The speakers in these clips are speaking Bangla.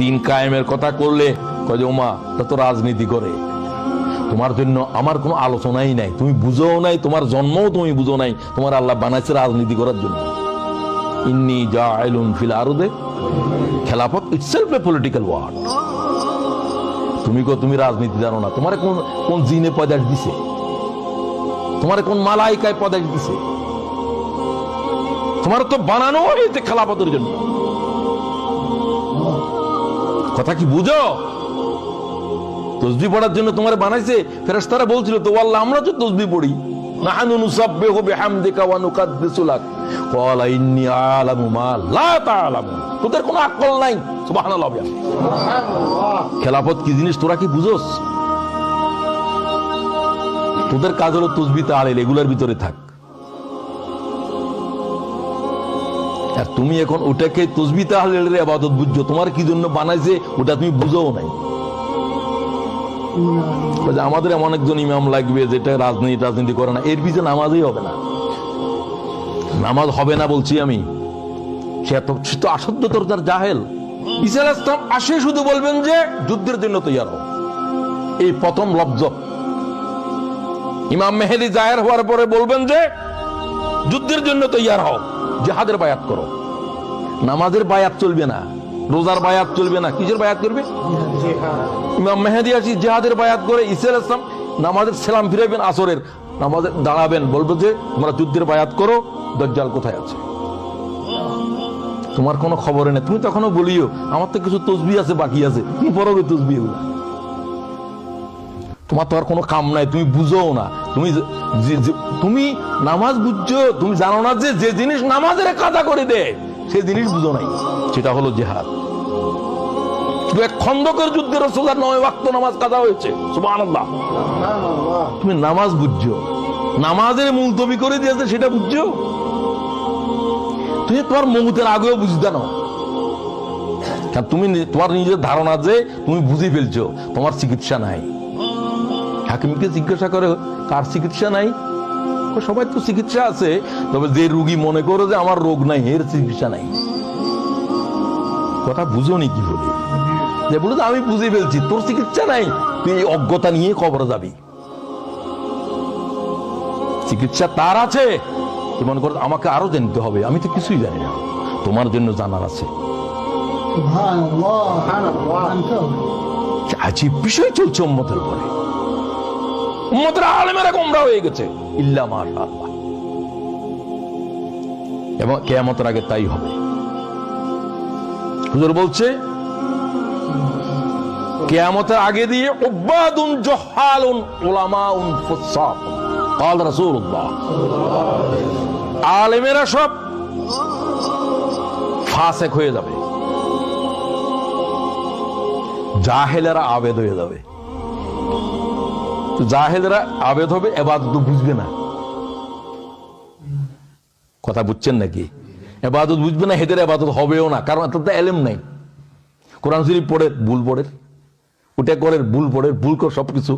দিন কায়েমের কথা করলে কয় যে ওমা তা তো রাজনীতি করে, তোমার জন্য আমার কোনো আলোচনাই নাই, তুমি বুঝো নাই, তোমার জন্মও তুমি বুঝো নাই, তোমার আল্লাহ বানাইছে রাজনীতি করার জন্য। ইন্নী জাইলুন ফিল আরদে, খেলাফত ইটসেলফ এ পলিটিক্যাল ওয়ার্ড। তুমি রাজনীতি জানো না, তোমার কোন জিনে পয়দাশ দিছে, তোমার কোন মালাইকায় পয়দাশ দিছে, তোমার তো বানানো হয়েছে খেলাফতের জন্য। কথা কি বুঝো? তসবিহ পড়ার জন্য তোমার বানাইছে। ফেরেশতারা বলছিল তো আল্লাহ আমরা তো তসবিহ পড়ি, নাহনু নুসাব্বিহু বিহামদিকা ওয়া নুকাদ্দিসু লাক, ক্বালা ইন্নী আ'লামু মা লা তা'লামুন। তোদের কোনো আকল নাই। সুবহানাল্লাহ। খেলাফত কি জিনিস তোরা কি বুঝোস? তোদের কাজ হলো তসবিহ তাহলিল, এগুলোর ভিতরে থাক। আর তুমি এখন ওটাকে তসবিহ তাহলিলের ইবাদত বুঝছো, তোমার কি জন্য বানাইছে ওটা তুমি বুঝোও নাই। আমাদের এমন একজন ইমাম লাগবে যেটা রাজনীতি করে না, এর পিছনে নামাজই হবে না। নামাজ হবে না বলছি আমি, সে তো আসত্যতর তার জাহেল। ঈসা আলাইহিস সালাম আসে শুধু বলবেন যে যুদ্ধের জন্য তৈয়ার হও, এই প্রথম লফজ। ইমাম মেহেদী জাহের হওয়ার পরে বলবেন যে যুদ্ধের জন্য তৈয়ার হও, জিহাদের বায়াত করো। নামাজের বায়াত চলবে না, রোজার বায়াত চলবে না, কিসের বায়াত করবে? ইমাম মেহেদী আসি জিহাদের বায়াত করে। ঈসা আলাইহিস সালাম নামাজের সালাম ফিরাবেন, আসরের নামাজে দাঁড়াবেন, বলবো যে তোমরা যুদ্ধের বায়াত করো, দাজ্জাল কোথায় আছে তোমার কোনো খবর নেই। তুমি তখনও বলিও আমার তো কিছু তসবিহ আছে বাকি আছে, তুমি পড়বে তসবিহ গুলা, তোমার তো আর কোনো কাম নাই, তুমি বুঝো না। তুমি নামাজ বুঝছো, তুমি জানো না যে জিনিস নামাজের কাজা করে দেয় সেই জিনিস বুঝো নাই, সেটা হলো জিহাদ। খন্দকের যুদ্ধে রাসূলুল্লাহ 9 ওয়াক্ত নামাজ কাজা হয়েছে। সুবহানাল্লাহ। তুমি নামাজ বুঝছো, নামাজের মুলতবি করে দিয়েছে সেটা বুঝছো? তুমি তোমার মৌতের আগেও বুঝতে না, কারণ তুমি তোমার নিজের ধারণা যে তুমি বুঝে ফেলছো, তোমার চিকিৎসা নাই। হাকিমকে জিজ্ঞাসা করে কার চিকিৎসা নাই? সবাই তো চিকিৎসা আছে, তবে যে রোগী মনে করো যে আমার রোগ নাই এর চিকিৎসা নাই। কথা বুঝো নি কি বলে? যে বলে আমি বুঝে ফেলছি তোর চিকিৎসা নাই, তুই এই অজ্ঞতা নিয়ে কবরে যাবি। চিকিৎসা তার আছে, তুই মনে করো আমাকে আরো জানতে হবে, আমি তো কিছুই জানি না, তোমার জন্য জানার আছে। আজীব বিষয় চলছে উম্মতের উপরে, উম্মতের আলেমেরা গোমরা হয়ে গেছে, ইল্লা মাশাআল্লাহ। এবং কিয়ামতের আগে তাই হবে। হুজুর বলছে কিয়ামতের আগে দিয়ে উবাদুন জহালুন উলামাউন ফুসাক, قال রাসূলুল্লাহ, আলেমেরা সব ফাসিক হয়ে যাবে, জাহেলেরা আবেদ হয়ে যাবে। জাহেলেরা আবেদ হবে, ইবাদত বুঝবে না। কথা বুঝছেন নাকি? ইবাদত বুঝবে না, হেদের ইবাদত হবেও না, কারণ এত ইলম নাই। কোরআন শরীফ পড়ে ভুল পড়ে, ওটা করে ভুল পড়ে, ভুল করে সবকিছু।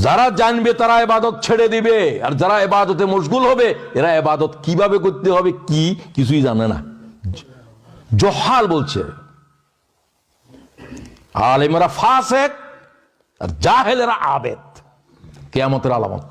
যারা জানবে তারা ইবাদত ছেড়ে দিবে, আর যারা ইবাদতে মশগুল হবে এরা ইবাদত কিভাবে করতে হবে কি কিছুই জানে না। জহাল বলছে, আলেমরা ফাসিক আর জাহেলেরা আবেদ, কিয়ামতের আলামত।